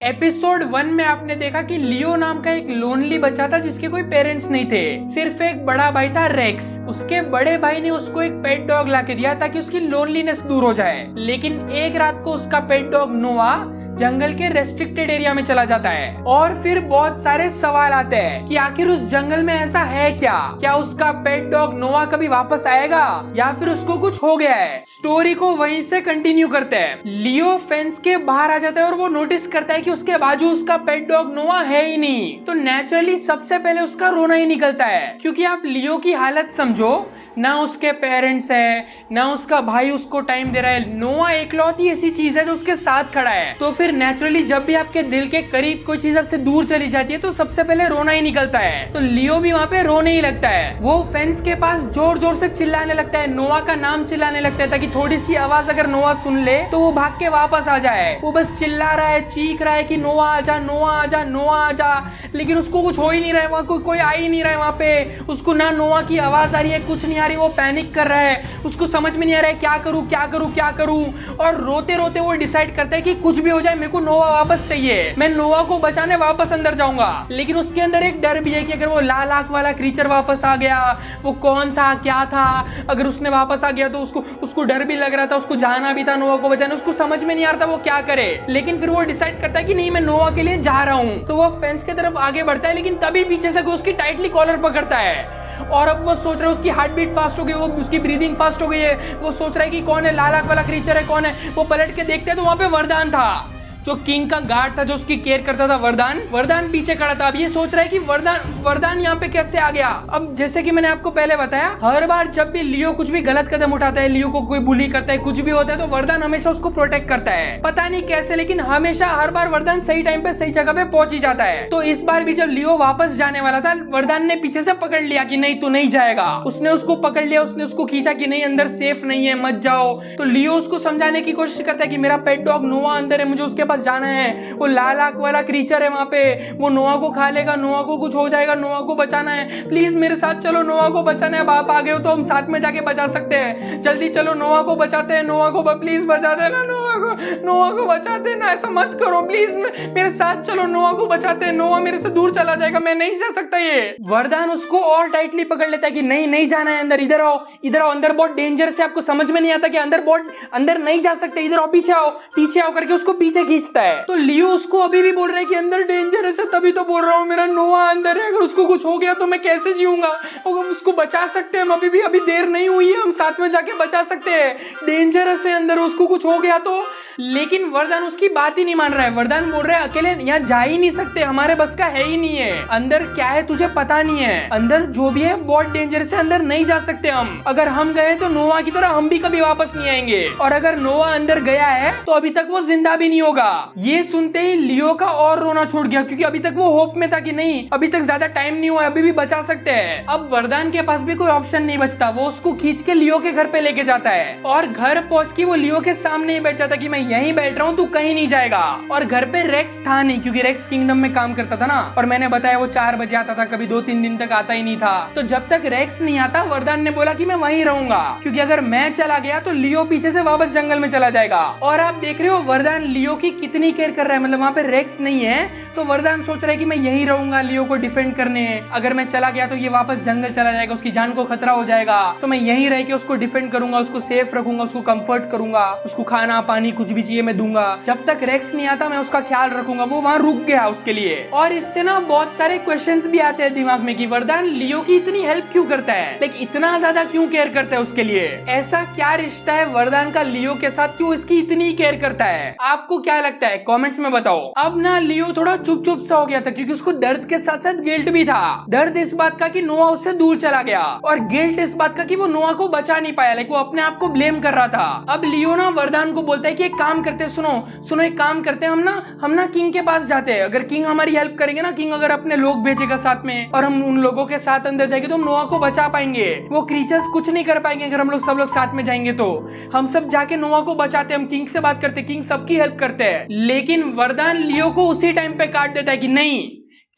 Episode 1 में आपने देखा कि लियो नाम का एक लोनली बच्चा था जिसके कोई पेरेंट्स नहीं थे, सिर्फ एक बड़ा भाई था रेक्स। उसके बड़े भाई ने उसको एक पेट डॉग लाके दिया ताकि उसकी लोनलीनेस दूर हो जाए। लेकिन एक रात को उसका पेट डॉग नोआ जंगल के रेस्ट्रिक्टेड एरिया में चला जाता है और फिर बहुत सारे सवाल आते हैं कि आखिर उस जंगल में ऐसा है क्या उसका पेट डॉग नोआ कभी वापस आएगा या फिर उसको कुछ हो गया है। स्टोरी को वहीं से कंटिन्यू करते हैं। लियो फेंस के बाहर आ जाता है और वो नोटिस करता है कि उसके बाजू उसका पेट डॉग नोआ है ही नहीं। तो नेचुरली सबसे पहले उसका रोना ही निकलता है, क्योंकि आप लियो की हालत समझो, ना उसके पेरेंट्स है ना उसका भाई उसको टाइम दे रहा है। नोआ एकलौती ऐसी चीज है जो उसके साथ खड़ा है। तो फिर नेचुरली जब भी आपके दिल के करीब कोई चीज आपसे दूर चली जाती है तो सबसे पहले रोना ही निकलता है। तो लियो भी वहाँ पे रोने ही लगता है। वो फेंस के पास जोर जोर से चिल्लाने लगता है, नोआ का नाम चिल्लाने लगता है ताकि थोड़ी सी आवाज अगर नोआ सुन ले तो वो भाग के वापस आ जाए। वो बस चिल्ला रहा है, चीख रहा है कि नोआ आजा, नोआ आजा, नोआ आजा, लेकिन उसको कुछ हो ही नहीं रहा है। वहाँ कोई आ ही नहीं रहा है। वहाँ पे उसको ना नोआ की आवाज आ रही है, कुछ नहीं आ रही। वो पैनिक कर रहा है, उसको समझ में नहीं आ रहा है क्या करूं क्या करूं क्या करूं। और रोते रोते वो डिसाइड करता है कि कुछ भी हो जाए मेरे को नोआ वापस चाहिए, मैं नोआ को बचाने वापस अंदर जाऊंगा। लेकिन उसके अंदर एक डर भी है कि अगर वो लाल आंख वाला क्रीचर वापस आ गया, वो कौन था क्या था, अगर उसने वापस आ गया तो उसको डर भी लग रहा था, उसको जाना भी था नोआ को बचाने। उसको समझ में नहीं आ रहा था वो क्या करे। लेकिन फिर वो डिसाइड करता है कि नहीं, मैं नोआ के लिए जा रहा हूं। तो वो फेंस की तरफ आगे बढ़ता है, लेकिन तभी पीछे से उसकी टाइटली कॉलर पकड़ता है और अब वो सोच रहा है, उसकी हार्ट बीट फास्ट हो गई, वो उसकी ब्रीदिंग फास्ट हो गई है। वो सोच रहा है कि कौन है, लाल आंख वाला क्रीचर है, कौन है। वो पलट के देखते हैं तो वहां पे वरदान था, जो किंग का गार्ड था, जो उसकी केयर करता था। वरदान पीछे खड़ा था। अब ये सोच रहा है कि वरदान यहाँ पे कैसे आ गया। अब जैसे कि मैंने आपको पहले बताया, हर बार जब भी लियो कुछ भी गलत कदम उठाता है, लियो को कोई बुली करता है, कुछ भी होता है, तो वरदान हमेशा उसको प्रोटेक्ट करता है। पता नहीं कैसे, लेकिन हमेशा हर बार वरदान सही टाइम पे सही जगह पे पहुंच ही जाता है। तो इस बार भी जब लियो वापस जाने वाला था, वरदान ने पीछे से पकड़ लिया कि नहीं, तू नहीं जाएगा। उसने उसको पकड़ लिया, उसने उसको खींचा कि नहीं, अंदर सेफ नहीं है, मत जाओ। तो लियो उसको समझाने की कोशिश करता है कि मेरा पेट डॉग नोआ अंदर है, मुझे उसके पास जाना है। वो लाल आंख वाला क्रीचर है वहां पे, वो नोआ को खा लेगा, नोआ को कुछ हो जाएगा, नोआ को बचाना है, प्लीज मेरे साथ चलो, नोआ को बचाना है। आप आ गए हो तो हम साथ में जाके बचा सकते हैं, जल्दी चलो, नोआ को बचाते हैं, नोआ को प्लीज बचा देना, नोआ को बचा देना, ऐसा मत करो प्लीज, मेरे साथ चलो, नोआ को बचाते हैं, नोआ मेरे से दूर चला जाएगा, मैं नहीं जा सकता ये। वरदान उसको और टाइटली पकड़ लेता है कि नहीं नहीं जाना है अंदर, इधर आओ, अंदर बहुत डेंजर से, आपको समझ में नहीं आता कि अंदर नहीं जा सकते, इधर आओ, पीछे आओ करके उसको पीछे खींचता है। तो लियो उसको अभी भी बोल रहा है कि अंदर डेंजर है, तभी तो बोल रहा हूँ, मेरा नोआ अंदर है, अगर उसको कुछ हो गया तो मैं कैसे जीऊंगा, उसको बचा सकते हैं हम, अभी देर नहीं हुई है, हम साथ में जाके बचा सकते हैं, डेंजरस है अंदर, उसको कुछ हो गया तो। लेकिन वरदान उसकी बात ही नहीं मान रहा है। वरदान बोल रहा है अकेले यहाँ जा ही नहीं सकते, हमारे बस का है ही नहीं है, अंदर क्या है तुझे पता नहीं है, अंदर जो भी है बहुत डेंजर से, अंदर नहीं जा सकते हम, अगर हम गए तो नोआ की तरह हम भी कभी वापस नहीं आएंगे, और अगर नोआ अंदर गया है तो अभी तक वो जिंदा भी नहीं होगा। ये सुनते ही लियो का और रोना छूट गया, क्योंकि अभी तक वो होप में था कि नहीं, अभी तक ज्यादा टाइम नहीं हुआ, अभी भी बचा सकते हैं। अब वरदान के पास भी कोई ऑप्शन नहीं बचता, वो उसको खींच के लियो के घर पे लेके जाता है और घर पहुंच के वो लियो के सामने ही बैठ जाता कि मैं यहीं बैठ रहा हूँ, तू कहीं नहीं जाएगा। और घर पे रेक्स था नहीं, क्योंकि रेक्स किंगडम में काम करता था ना, और मैंने बताया वो 4 बजे आता था, कभी 2-3 दिन तक आता ही नहीं था। तो जब तक रेक्स नहीं आता, वरदान ने बोला कि मैं वहीं रहूंगा, क्योंकि अगर मैं चला गया तो लियो पीछे से वापस जंगल में चला जाएगा। और आप देख रहे हो वरदान लियो की कितनी केयर कर रहा है, मतलब वहाँ पे रेक्स नहीं है तो वरदान सोच रहा है कि मैं यहीं रहूंगा लियो को डिफेंड करने, अगर मैं चला गया तो ये वापस जंगल चला जाएगा, उसकी जान को खतरा हो जाएगा, तो मैं यहीं रह के उसको डिफेंड करूंगा, उसको सेफ रखूंगा, उसको कंफर्ट करूंगा, उसको खाना पानी कुछ भी चाहिए मैं दूंगा, जब तक रेक्स नहीं आता मैं उसका ख्याल रखूंगा। वो वहां रुक गया उसके लिए। और इससे ना बहुत सारे क्वेश्चंस भी आते हैं दिमाग में कि वरदान लियो की इतनी हेल्प क्यों करता है, लाइक इतना ज्यादा क्यों केयर करता है उसके लिए, ऐसा क्या रिश्ता है वरदान का लियो के साथ, क्यों इसकी इतनी केयर करता है। आपको क्या लगता है कमेंट्स में बताओ। अब ना लियो थोड़ा चुप सा हो गया था, क्योंकि उसको दर्द के साथ साथ गिल्ट भी था। दर्द इस बात का कि नोआ उससे दूर चला गया, और गिल्ट इस बात का कि वो नोआ को बचा नहीं पाया, लाइक वो अपने आप को ब्लेम कर रहा था। अब लियो ना वरदान को बोलता है कि एक काम करते हैं, सुनो एक काम करते हैं, हम ना किंग के पास जाते हैं, अगर किंग हमारी हेल्प करेंगे ना, किंग अगर अपने लोग भेजेगा साथ में और हम उन लोगों के साथ अंदर जाएंगे तो हम नोआ को बचा पाएंगे, वो क्रीचर्स कुछ नहीं कर पाएंगे अगर हम लोग सब लोग साथ में जाएंगे, तो हम सब जाके नोआ को बचाते हैं, हम किंग से बात करते, किंग सबकी हेल्प करते हैं। लेकिन वरदान लियो को उसी टाइम पे काट देता है कि नहीं,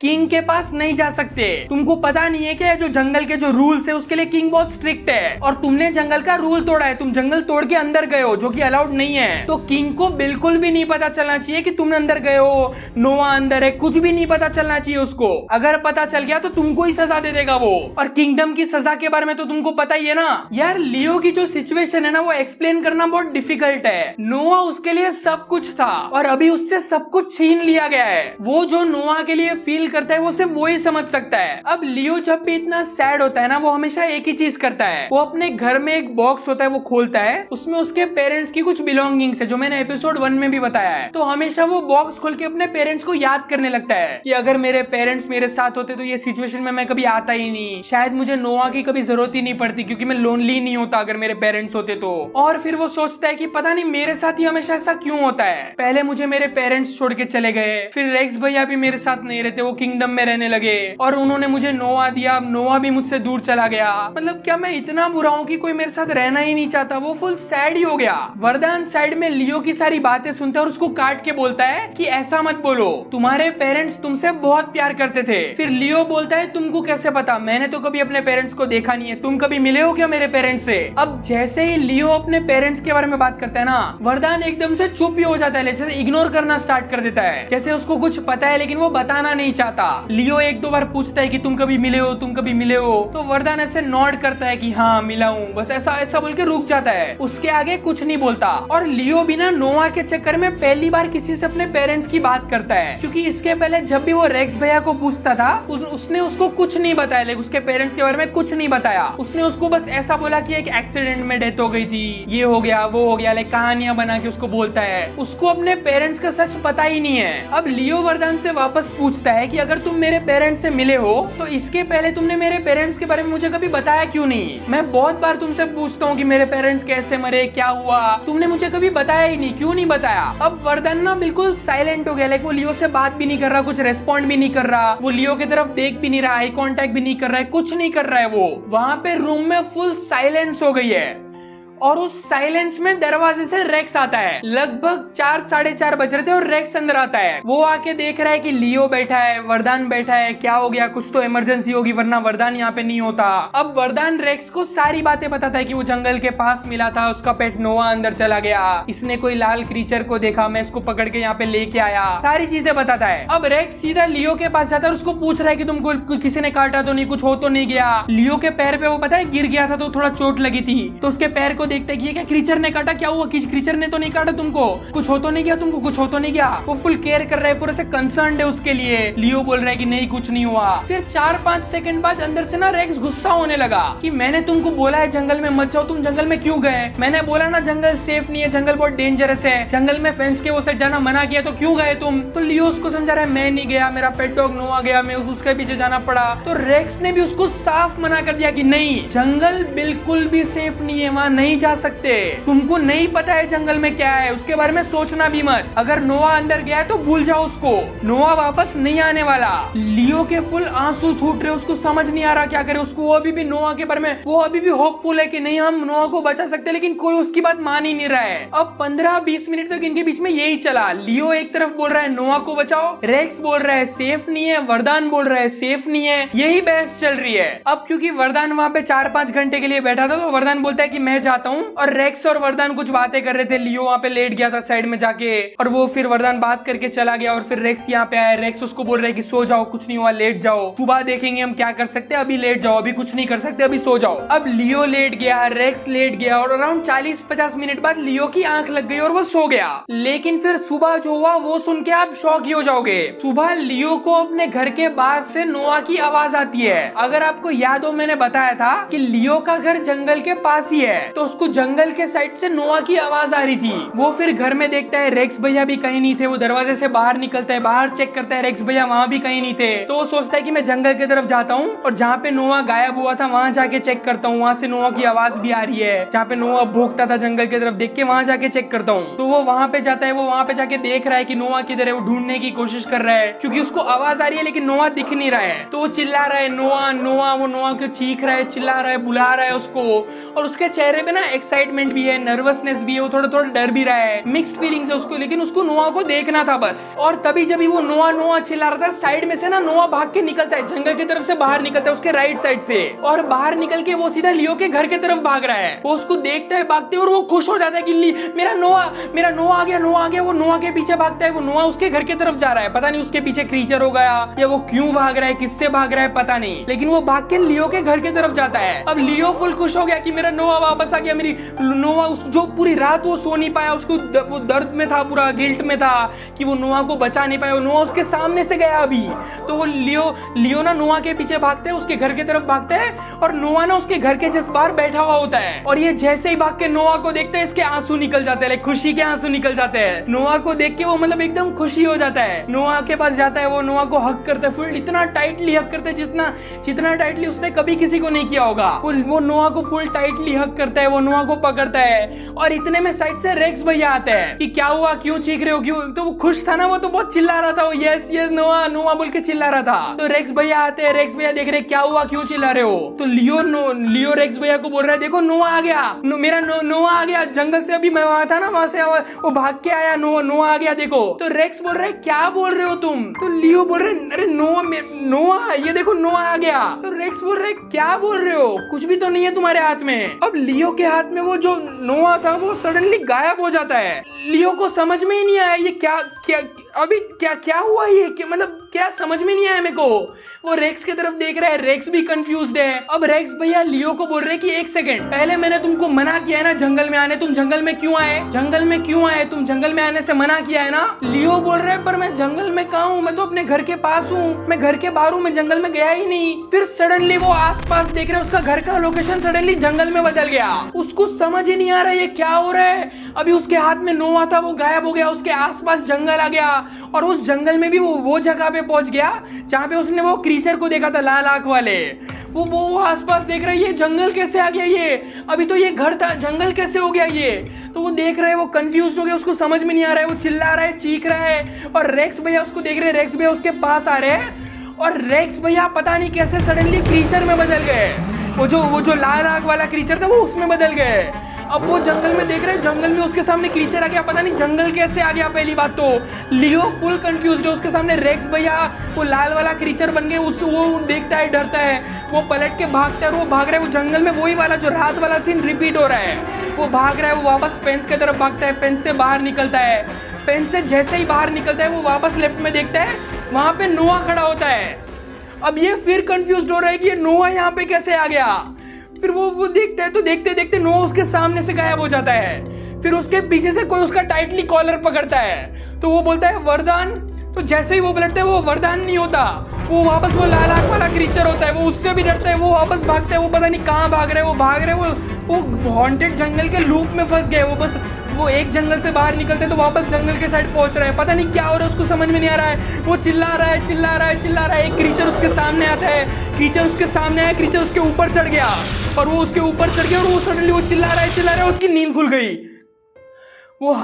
किंग के पास नहीं जा सकते। तुमको पता नहीं है कि जो जंगल के जो रूल्स है उसके लिए किंग बहुत स्ट्रिक्ट है और तुमने जंगल का रूल तोड़ा है, तुम जंगल तोड़ के अंदर गए हो जो कि अलाउड नहीं है। तो किंग को बिल्कुल भी नहीं पता चलना चाहिए कि तुमने अंदर गए हो, नोआ अंदर है, कुछ भी नहीं पता चलना चाहिए उसको। अगर पता चल गया तो तुमको ही सजा दे देगा वो। और किंगडम की सजा के बारे में तो तुमको पता ही है ना यार। लियो की जो सिचुएशन है ना वो एक्सप्लेन करना बहुत डिफिकल्ट है। नोआ उसके लिए सब कुछ था और अभी उससे सब कुछ छीन लिया गया है। वो जो नोआ के लिए फील करता है वो सिर्फ वो ही समझ सकता है। अब लियो जब भी इतना सैड होता है ना वो हमेशा एक ही चीज करता है, वो अपने घर में एक बॉक्स होता है वो खोलता है, उसमें उसके पेरेंट्स की कुछ बिलोंगिंग्स है जो मैंने एपिसोड 1 में भी बताया है। तो हमेशा वो बॉक्स खोल के अपने पेरेंट्स को याद करने लगता है कि अगर मेरे पेरेंट्स मेरे साथ होते तो ये सिचुएशन में मैं कभी आता ही नहीं, शायद मुझे नोआ की कभी जरूरत ही नहीं पड़ती क्योंकि मैं लोनली नहीं होता अगर मेरे पेरेंट्स होते तो। और फिर वो सोचता है कि पता नहीं मेरे साथ ही हमेशा ऐसा क्यों होता है, पहले मुझे मेरे पेरेंट्स छोड़ के चले गए, फिर रेक्स भैया भी मेरे साथ नहीं रहते, वो किंगडम में रहने लगे और उन्होंने मुझे नोआ दिया, अब नोआ भी मुझसे दूर चला गया। मतलब क्या मैं इतना बुरा हूँ कि कोई मेरे साथ रहना ही नहीं चाहता। वो फुल सैड ही हो गया। वरदान साइड में लियो की सारी बातें सुनता है और उसको काट के बोलता है कि ऐसा मत बोलो, तुम्हारे पेरेंट्स तुमसे बहुत प्यार करते थे। फिर लियो बोलता है तुमको कैसे पता, मैंने तो कभी अपने पेरेंट्स को देखा नहीं है, तुम कभी मिले हो क्या मेरे पेरेंट्स से। अब जैसे ही लियो अपने पेरेंट्स के बारे में बात करता है ना वरदान एकदम से चुप ही हो जाता है, जैसे इग्नोर करना स्टार्ट कर देता है, जैसे उसको कुछ पता है लेकिन वो बताना नहीं चाहता। लियो एक दो बार पूछता है कि तुम कभी मिले हो, तुम कभी मिले हो, तो वरदान ऐसे नॉड करता है कि हाँ मिला हूँ, बस ऐसा ऐसा बोल के रुक जाता है, उसके आगे कुछ नहीं बोलता। और लियो बिना नोआ के चक्कर में पहली बार किसी से अपने पेरेंट्स की बात करता है, क्योंकि इसके पहले जब भी वो रेक्स भैया को पूछता था उसने उसको कुछ नहीं बताया, लेकिन उसके पेरेंट्स के बारे में कुछ नहीं बताया। उसने उसको बस ऐसा बोला कि एक एक्सीडेंट में डेथ हो गई थी, ये हो गया वो हो गया, लाइक कहानियां बना के उसको बोलता है। उसको अपने पेरेंट्स का सच पता ही नहीं है। अब लियो वरदान से वापस पूछता है कि अगर तुम मेरे पेरेंट्स से मिले हो तो इसके पहले तुमने मेरे पेरेंट्स के बारे में मुझे कभी बताया क्यों नहीं। मैं बहुत बार तुमसे पूछता हूँ कि मेरे पेरेंट्स कैसे मरे, क्या हुआ, तुमने मुझे कभी बताया ही नहीं, क्यों नहीं बताया। अब वरदान ना बिल्कुल साइलेंट हो गया, लाइक वो लियो से बात भी नहीं कर रहा, कुछ रेस्पॉन्ड भी नहीं कर रहा, वो लियो की तरफ देख भी नहीं रहा, आई कांटेक्ट भी नहीं कर रहा है, कुछ नहीं कर रहा है। वो वहां पे रूम में फुल साइलेंस हो गई है और उस साइलेंस में दरवाजे से रेक्स आता है। लगभग 4 साढ़े 4 बज रहे थे और रेक्स अंदर आता है। वो आके देख रहा है कि लियो बैठा है, वरदान बैठा है, क्या हो गया, कुछ तो इमरजेंसी होगी वरना वरदान यहाँ पे नहीं होता। अब वरदान रेक्स को सारी बातें बताता है कि वो जंगल के पास मिला था, उसका पेट नोआ अंदर चला गया, इसने कोई लाल क्रीचर को देखा, मैं इसको पकड़ के यहाँ पे लेके आया, सारी चीजें बताता है। अब रेक्स सीधा लियो के पास जाता है और उसको पूछ रहा है कि तुमको किसी ने काटा तो नहीं, कुछ हो तो नहीं गया। लियो के पैर पे वो पता है गिर गया था तो थोड़ा चोट लगी थी, तो उसके पैर को देखते कि क्या क्रीचर ने काटा, क्या हुआ, क्रीचर ने तो नहीं काटा तुमको, कुछ हो तो नहीं गया, तुमको कुछ हो तो नहीं गया। वो फुल केयर कर रहा है, पूरे से कंसर्न्ड है उसके लिए। लियो बोल रहा है कि नहीं कुछ नहीं हुआ। फिर 4-5 सेकंड बाद अंदर से ना रेक्स गुस्सा होने लगा कि मैंने तुमको बोला है जंगल में मत जाओ, तुम जंगल में क्यों गए, मैंने बोला ना जंगल सेफ नहीं है, जंगल बहुत डेंजरस है, जंगल में फेंस के वो साइड जाना मना किया तो क्यों गए तुम। तो लियो उसको समझा रहा है मैं नहीं गया, मेरा पेट डॉग नोआ गया, मैं उसके पीछे जाना पड़ा। तो रेक्स ने भी उसको साफ मना कर दिया कि नहीं जंगल बिल्कुल भी सेफ नहीं है, वहां नहीं जा सकते, तुमको नहीं पता है जंगल में क्या है, उसके बारे में सोचना भी मत, अगर नोआ अंदर गया है तो भूल जाओ उसको, नोआ वापस नहीं आने वाला। लियो के फुल आंसू छूट रहे, उसको समझ नहीं आ रहा क्या करे। उसको अभी भी नोआ के बारे में वो अभी भी होपफुल है कि नहीं हम नोआ को बचा सकते हैं, लेकिन कोई उसकी बात मान ही नहीं रहा है। अब 15-20 मिनट तक इनके बीच में यही चला। लियो एक तरफ बोल रहा है नोआ को बचाओ, रेक्स बोल रहा है सेफ नहीं है, वरदान बोल रहा है सेफ नहीं है, यही बहस चल रही है। अब क्योंकि वरदान वहां पे 4-5 घंटे के लिए बैठा था तो वरदान बोलता है कि मैं जाता हूँ, और रेक्स और वरदान कुछ बातें कर रहे थे। लियो वहां पे लेट गया था साइड में जाके, और वो फिर वरदान बात करके चला गया और फिर रेक्स यहाँ पे आया। रेक्स उसको बोल रहा है कि सो जाओ, कुछ नहीं हुआ, लेट जाओ, सुबह देखेंगे हम क्या कर सकते हैं, अभी लेट जाओ, अभी कुछ नहीं कर सकते, अभी सो जाओ। अब लियो लेट गया, रेक्स लेट गया, और अराउंड 40-50 मिनट बाद लियो की आंख लग गई और वो सो गया। लेकिन फिर सुबह जो हुआ वो सुन के आप शॉक ही हो जाओगे। सुबह लियो को अपने घर के बाहर से नोआ की आवाज आती है। अगर आपको याद हो मैंने बताया था कि लियो का घर जंगल के पास ही है, तो उसको जंगल के साइड से नोआ की आवाज आ रही थी। वो फिर घर में देखता है रेक्स भैया भी कहीं नहीं थे, वो दरवाजे से बाहर निकलता है, बाहर चेक करता है रेक्स भैया वहां भी कहीं नहीं थे। तो वो सोचता है कि मैं जंगल की तरफ जाता हूँ और जहाँ पे नोआ गायब हुआ था वहां जाके चेक करता हूँ, वहां से नोआ की आवाज भी आ रही है, जहाँ पे नोआ भोगता था जंगल की तरफ देख के वहां जाके चेक करता हूँ। तो वो वहां पे जाता है, वो वहां पे जाके देख रहा है कि नोआ किधर है, वो ढूंढने की कोशिश कर रहा है क्योंकि उसको आवाज आ रही है लेकिन नोआ दिख नहीं रहा है। तो वो चिल्ला रहा है नोआ नोआ, वो नोआ को चीख रहा है, चिल्ला रहा है, बुला रहा है उसको, और उसके चेहरे पे ना ना एक्साइटमेंट भी है, नर्वसनेस भी है, वो थोड़ा थोड़ा डर भी रहा है, मिक्स्ड फीलिंग्स है उसको, लेकिन उसको नोआ को देखना था बस। और तभी जब वो नोआ नोआ चिल्ला रहा था, साइड में से ना नोआ भाग के निकलता है, जंगल की तरफ से बाहर निकलता है उसके राइट साइड से, और बाहर निकल के वो सीधा लियो के घर की तरफ भाग रहा है। वो उसको देखता है भागते, और वो खुश हो जाता है कि मेरा नोआ आ गया, नोआ आ गया। वो नोआ के पीछे भागता है, वो नोआ उसके घर की तरफ जा रहा है, पता नहीं उसके पीछे क्रीचर हो गया या वो क्यों भाग रहा है, किससे भाग रहा है पता नहीं, लेकिन वो भाग के लियो के घर की तरफ जाता है। अब लियो फुल खुश हो गया कि मेरा नोआ वापस आ गया। मेरी नोआ जो पूरी रात वो सो नहीं पाया, उसको वो दर्द में था, पूरा गिल्ट में था कि वो नोआ को बचा नहीं पाया, नोआ उसके सामने से गया अभी। तो वो लियो ना नोआ के पीछे भागता है, उसके घर की तरफ भागता है, और नोआ ना उसके घर के जिस बार बैठा हुआ होता है, और ये जैसे ही भाग के नोआ को देखता है, इसके आंसू निकल जाते हैं, खुशी के आंसू निकल जाते हैं। नोआ को देख के वो मतलब एकदम खुशी हो जाता है, नोआ के पास जाता है, वो नोआ को हक करता है, फुल इतना टाइटली हक करता है जितना टाइटली उसने कभी किसी को नहीं किया होगा। वो नोआ को फुल टाइटली हक करता है, वो नोआ को पकड़ता है, और इतने में साइड से रेक्स भैया आते हैं कि क्या हुआ, क्यों चीख रहे हो, क्यों। तो वो खुश था ना, वो तो बहुत चिल्ला रहा था, वो यस यस नोआ नोआ बोल के चिल्ला रहा था। तो रेक्स भैया आते हैं, रेक्स भैया देख रहे क्या हुआ, क्यों चिल्ला रहे हो। तो लियो रेक्स भैया को बोल रहा है, देखो नोआ आ गया, मेरा नोआ आ गया, जंगल से अभी मैं वहां था ना, वहां से वो भाग के आया, नोआ आ गया देखो। तो रेक्स बोल रहा है क्या बोल रहे हो तुम। तो लियो बोल रहे अरे नोआ ये देखो नोआ आ गया। तो रेक्स बोल रहे क्या बोल रहे हो, कुछ भी तो नहीं है तुम्हारे हाथ में। अब लियो के हाथ में वो जो नोआ था वो सडनली गायब हो जाता है। लियो को समझ में ही नहीं आया ये क्या क्या अभी क्या हुआ, ये मतलब क्या समझ में नहीं आया मेरे को। वो रेक्स की तरफ देख रहा है, रेक्स भी कंफ्यूज्ड है। अब रेक्स भैया लियो को बोल रहे कि एक सेकंड, पहले मैंने तुमको मना किया है ना जंगल में आने, तुम जंगल में क्यों आए, तुम जंगल में आने से मना किया है ना। लियो बोल रहे पर मैं जंगल में कहाँ हूँ, मैं तो अपने घर के पास हूँ, मैं घर के बाहर हूँ, मैं जंगल में गया ही नहीं। फिर सडनली वो आसपास देख रहे, उसका घर का लोकेशन सडनली जंगल में बदल गया। उसको समझ ही नहीं आ रहा ये क्या हो रहा है। अभी उसके हाथ में नोआ था, वो गायब हो गया, उसके आसपास जंगल आ गया, और उस जंगल में भी वो जगह पे पहुंच गया जहाँ पे उसने वो क्रीचर को देखा था लाल आंख वाले। वो आसपास देख रहा है ये जंगल कैसे आ गया, ये अभी तो ये घर था, जंगल कैसे हो गया ये। तो वो देख रहा है, वो कंफ्यूज हो गया, उसको समझ में नहीं आ रहा है, वो चिल्ला रहा है, चीख रहा है। और रेक्स भैया उसको देख रहे हैं, रेक्स भैया उसके पास आ रहे हैं, और रेक्स भैया पता नहीं कैसे सडनली क्रीचर में बदल गए। वो जो लाल आंख वाला क्रीचर था वो उसमें बदल गए। अब वो जंगल में देख रहे हैं, जंगल में उसके सामने क्रीचर आ गया, पता नहीं जंगल कैसे आ गया। पहली बात तो लियो फुल कंफ्यूज्ड है, उसके सामने रेक्स भैया वो लाल वाला क्रीचर बन गए। वो देखता है, डरता है, वो पलट के भागता है, वो भाग रहा है, वो जंगल में वही वाला जो रात वाला सीन रिपीट हो रहा है। वो भाग रहा है, वो वापस फेंस की तरफ भागता है, फेंस से बाहर निकलता है, फेंस से जैसे ही बाहर निकलता है वो वापस लेफ्ट में देखता है, वहां पे नोआ खड़ा होता है। अब ये फिर कंफ्यूज्ड हो रहा है कि ये नोआ यहाँ पे कैसे आ गया। फिर वो देखता है, तो देखते देखते नोआ उसके सामने से गायब हो जाता है। फिर उसके पीछे से कोई उसका टाइटली कॉलर पकड़ता है, तो वो बोलता है वरदान। तो जैसे ही वो पलटता है, वो वरदान नहीं होता, वो वापस वो लाल आंख वाला क्रीचर होता है। वो उससे भी डरता है, वो वापस भागता है, वो पता नहीं कहाँ भाग रहे हैं, वो हॉन्टेड जंगल के लूप में फंस गए। वो एक जंगल से बाहर निकलते तो वापस जंगल के साइड पहुंच रहे हैं, पता नहीं क्या हो रहा है, उसको समझ में नहीं आ रहा है। वो चिल्ला रहा है, एक क्रीचर उसके सामने आता है, क्रीचर उसके ऊपर चढ़ गया, और वो उसके ऊपर चढ़ गया, और वो सडनली वो चिल्ला रहा है, उसकी नींद खुल गई। वो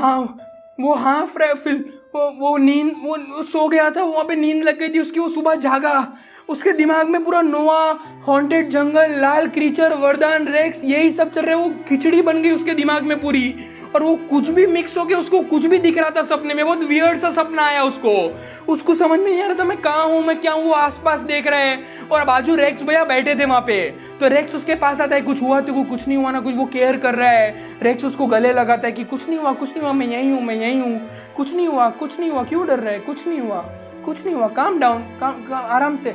सो गया था, वहां पे नींद लग गई थी उसकी। वो सुबह जागा, उसके दिमाग में पूरा नोआ, हॉन्टेड जंगल, लाल क्रीचर, वरदान, रेक्स, यही सब चल रहा है। वो खिचड़ी बन गई उसके दिमाग में पूरी, और वो कुछ भी मिक्स हो गया, उसको कुछ भी दिख रहा था सपने में। बहुत वियर्ड सा सपना आया उसको समझ में नहीं आ रहा था मैं कहाँ हूँ, मैं क्या हूँ। वो आसपास देख रहे हैं, और बाजू रेक्स भैया बैठे थे वहां पे। तो रेक्स उसके पास आता है, कुछ हुआ तो कुछ नहीं हुआ ना, कुछ, वो केयर कर रहा है। रेक्स उसको गले लगाता है कि कुछ नहीं हुआ, मैं यही हूँ, कुछ नहीं हुआ, क्यों डर रहे, कुछ नहीं हुआ, काम डाउन, आराम से,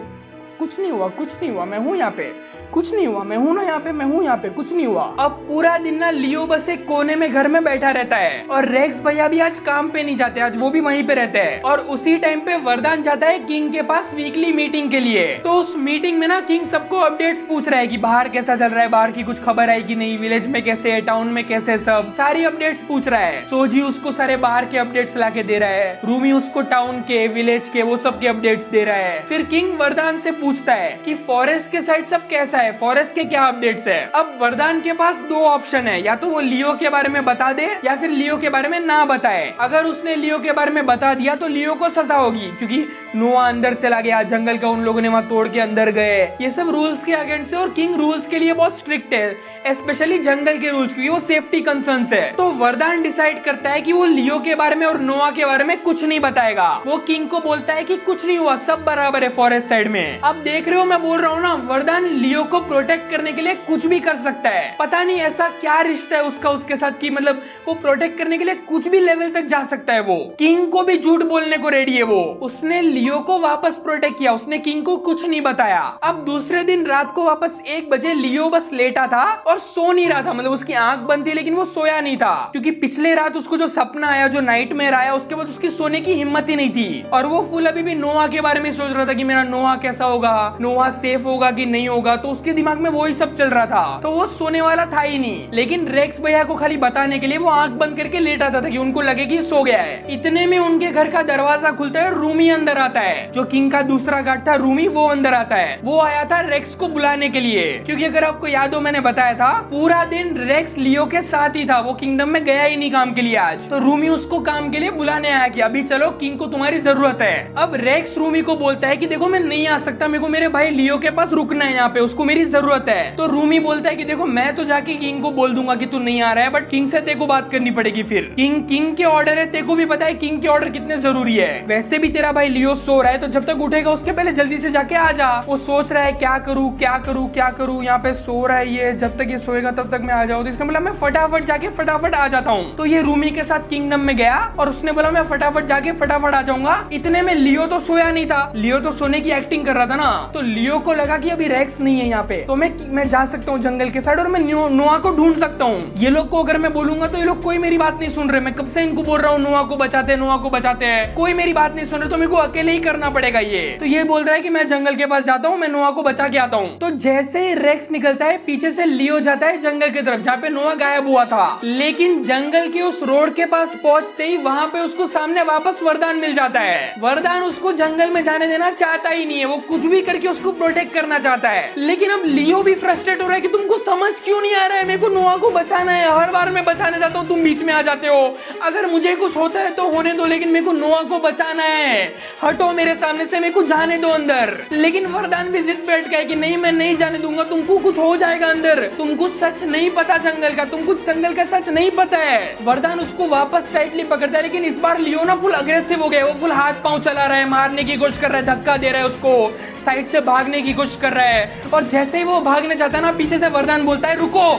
कुछ नहीं हुआ, मैं हूँ यहाँ पे, कुछ नहीं हुआ, मैं हूँ यहाँ पे, कुछ नहीं हुआ। अब पूरा दिन ना लियो बस एक कोने में घर में बैठा रहता है, और रेक्स भैया भी आज काम पे नहीं जाते, आज वो भी वहीं पे रहते हैं। और उसी टाइम पे वरदान जाता है किंग के पास वीकली मीटिंग के लिए। तो उस मीटिंग में ना किंग सबको अपडेट्स पूछ रहा है कि बाहर कैसा चल रहा है, बाहर की कुछ खबर है कि नहीं, विलेज में कैसे है, टाउन में कैसे, सब सारी अपडेट्स पूछ रहा है। सोजी उसको सारे बाहर के अपडेट्स ला के दे रहा है, रूमी उसको टाउन के, विलेज के, वो सब के अपडेट्स दे रहा है। फिर किंग वरदान से पूछता है कि फॉरेस्ट के साइड सब कैसा है, फॉरेस्ट के क्या अपडेट्स है। अब वरदान के पास दो ऑप्शन है, या तो वो लियो के बारे में बता दे या फिर लियो के बारे में ना बताए। अगर उसने लियो के बारे में बता दिया तो लियो को सजा होगी, क्योंकि नोआ अंदर चला गया जंगल का, उन लोगों ने वहां तोड़ के अंदर गए। ये सब रूल्स के अगेंस्ट है और किंग रूल्स के लिए बहुत स्ट्रिक्ट है, स्पेशली जंगल के रूल्स, क्योंकि वो सेफ्टी कंसर्न्स है। तो वरदान डिसाइड करता है कि वो लियो के बारे में और नोआ के बारे में कुछ नहीं बताएगा। वो किंग को बोलता है कि कुछ नहीं हुआ, सब बराबर है फॉरेस्ट साइड में। अब देख रहे हो मैं बोल रहा हूँ ना, वरदान लियो को प्रोटेक्ट करने के लिए कुछ भी कर सकता है। पता नहीं ऐसा क्या रिश्ता है उसका उसके साथ कि मतलब वो प्रोटेक्ट करने के लिए कुछ भी लेवल तक जा सकता है। वो किंग को भी झूठ बोलने को रेडी है। वो उसने लियो को वापस प्रोटेक्ट किया, उसने किंग को कुछ नहीं बताया। अब दूसरे दिन रात को वापस 1 बजे लियो बस लेटा था और सो नहीं रहा था, मतलब उसकी आंख बंद थी लेकिन वो सोया नहीं था, क्योंकि पिछले रात उसको जो सपना आया, जो नाइटमेयर आया, उसके बाद उसकी सोने की हिम्मत ही नहीं थी। और वो फुल अभी भी नोआ के बारे में सोच रहा था कि मेरा नोआ कैसा होगा, नोआ सेफ होगा कि नहीं होगा, तो उसके दिमाग में वही सब चल रहा था, तो वो सोने वाला था ही नहीं। लेकिन रेक्स भैया को खाली बताने के लिए वो आंख बंद करके लेटा था कि उनको लगे कि सो गया है। इतने में उनके घर का दरवाजा खुलता है, रूमी अंदर आता है, जो किंग का दूसरा गार्ड था रूमी, वो अंदर आता है। वो आया था रेक्स को बुलाने के लिए, क्योंकि अगर आपको याद हो मैंने बताया था पूरा दिन रेक्स लियो के साथ ही था, वो किंगडम में गया ही नहीं काम के लिए आज। तो रूमी उसको काम के लिए बुलाने आया कि अभी चलो किंग को तुम्हारी जरूरत है। अब रेक्स रूमी को बोलता है कि देखो मैं नहीं आ सकता, मेरे को मेरे भाई लियो के पास रुकना है यहाँ पे, उसको मेरी जरूरत है। तो रूमी बोलता है कि देखो मैं तो जाके किंग को बोल दूंगा कि तू नहीं आ रहा है, बट किंग से तेरे को बात करनी पड़ेगी। फिर किंग के ऑर्डर है, तेरे को भी पता है किंग के ऑर्डर कितने जरूरी है। वैसे भी तेरा भाई लियो सो रहा है, तो जब तक उठेगा उसके पहले जल्दी से जाके आ जा। वो सोच रहा है क्या करूँ क्या करूँ क्या करूँ, यहाँ पे सो रहा है ये, जब तक ये सोएगा तब तक मैं आ जाऊँ। तो इसने बोला मैं फटाफट जाके फटाफट आ जाता हूँ। तो ये रूमी के साथ किंगडम में गया और उसने बोला मैं फटाफट जाके फटाफट आ जाऊंगा। इतने में लियो तो सोया नहीं था, लियो तो सोने की एक्टिंग कर रहा था ना, तो लियो को लगा कि अभी रेक्स नहीं है यहाँ पे, तो मैं जा सकता हूँ जंगल के साइड और मैं नोआ को ढूंढ सकता हूँ। ये लोग को अगर मैं बोलूंगा तो ये लोग कोई मेरी बात नहीं सुन रहे, मैं कब से इनको बोल रहा हूँ नोआ को बचाते हैं, कोई मेरी बात नहीं सुन रहे, तो मेरे को अकेले ही करना पड़ेगा ये। तो ये बोल रहा है कि मैं जंगल के पास जाता हूँ, मैं नोआ को बचा के आता हूँ। तो जैसे ही रेक्स निकलता है पीछे से लियो जाता है जंगल की तरफ जहाँ पे नोआ गायब हुआ था, लेकिन जंगल के उस रोड के पास पहुंचते ही वहां पे उसको सामने वापस वरदान मिल जाता है। वरदान उसको जंगल में जाने देना चाहता ही नहीं है, वो कुछ भी करके उसको प्रोटेक्ट करना चाहता है। लेकिन अब लियो भी फ्रस्ट्रेट हो रहा है कि तुमको समझ क्यों नहीं आ रहा है, मेरे को नोआ को बचाना है, हर बार मैं बचाने जाता हूँ तुम बीच में आ जाते हो, अगर मुझे कुछ होता है तो होने दो, लेकिन मेरे को नोआ को बचाना है, हटो मेरे सामने से, मेरे को जाने दो अंदर। लेकिन वरदान भी जिद बैठ गया कि नहीं मैं नहीं जाने दूंगा, तुमको कुछ हो जाएगा अंदर, तुमको सच नहीं पता जंगल का, तुमको जंगल का सच नहीं पता है। वरदान उसको वापस टाइटली पकड़ता है, लेकिन इस बार लियो ना फुल अग्रेसिव हो गया, वो फुल हाथ पांव चला रहा है, मारने की कोशिश कर रहा है, धक्का दे रहा है उसको, साइड से भागने की कोशिश कर रहा है। और जैसे ही वो भागने जाता है ना, पीछे से वरदान बोलता है रुको,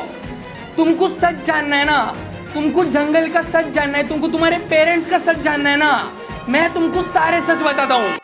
तुमको सच जानना है ना, तुमको जंगल का सच जानना है, तुमको तुम्हारे पेरेंट्स का सच जानना है ना, मैं तुमको सारे सच बताता हूँ।